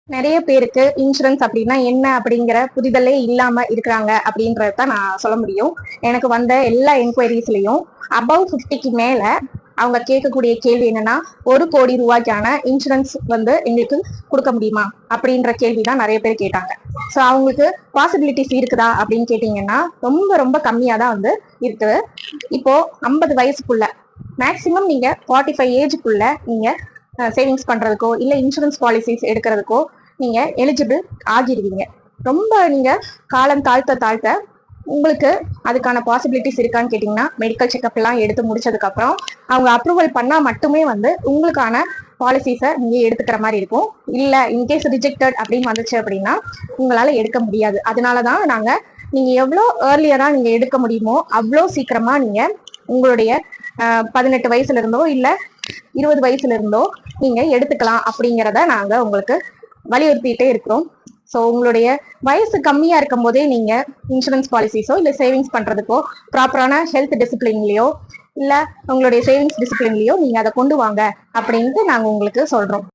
நிறைய பேருக்கு இன்சூரன்ஸ் அப்படின்னா என்ன அப்படிங்கிற புரிதலே இல்லாம இருக்கிறாங்க அப்படின்றத நான் சொல்ல முடியும். எனக்கு வந்த எல்லா என்கொயரிஸ்லயும் அபவ் 50க்கு மேல அவங்க கேட்கக்கூடிய கேள்வி என்னன்னா, 1 கோடி ரூபாய்க்கான இன்சூரன்ஸ் எங்களுக்கு கொடுக்க முடியுமா அப்படின்ற கேள்விதான் நிறைய பேர் கேட்டாங்க. ஸோ அவங்களுக்கு பாசிபிலிட்டிஸ் இருக்குதா அப்படின்னு கேட்டீங்கன்னா ரொம்ப ரொம்ப கம்மியா தான் இருக்குது. இப்போ 50 வயசுக்குள்ள மேக்சிமம் நீங்க 45 ஏஜுக்குள்ள நீங்க சேவிங்ஸ் பண்றதுக்கோ இல்ல இன்சூரன்ஸ் பாலிசிஸ் எடுக்கிறதுக்கோ நீங்க எலிஜிபிள் ஆகிடுவீங்க. ரொம்ப நீங்க காலம் தாழ்த்த உங்களுக்கு அதுக்கான பாசிபிலிட்டிஸ் இருக்கான்னு கேட்டீங்கன்னா மெடிக்கல் செக்அப் எல்லாம் எடுத்து முடிச்சதுக்கு அப்புறம் அவங்க அப்ரூவல் பண்ணா மட்டுமே உங்களுக்கான பாலிசிஸை நீங்க எடுத்துக்கிற மாதிரி இருக்கும். இல்ல இன்கேஸ் ரிஜெக்டட் அப்படின்னு வந்துச்சு அப்படின்னா உங்களால எடுக்க முடியாது. அதனாலதான் நாங்க நீங்க எவ்வளோ ஏர்லியரா நீங்க எடுக்க முடியுமோ அவ்வளோ சீக்கிரமா நீங்க உங்களுடைய 18 வயசுல இருந்தோ இல்ல 20 வயசுல இருந்தோ நீங்க எடுத்துக்கலாம் அப்படிங்கிறத நாங்க உங்களுக்கு வலியுறுத்திட்டே இருக்கிறோம். ஸோ உங்களுடைய வயசு கம்மியா இருக்கும் போதே நீங்க இன்சூரன்ஸ் பாலிசிஸோ இல்ல சேவிங்ஸ் பண்றதுக்கோ ப்ராப்பரான ஹெல்த் டிசிப்ளின்லயோ இல்ல உங்களுடைய சேவிங்ஸ் டிசிப்ளின்லயோ நீங்க அதை கொண்டு வாங்க அப்படின்ட்டு நாங்க உங்களுக்கு சொல்றோம்.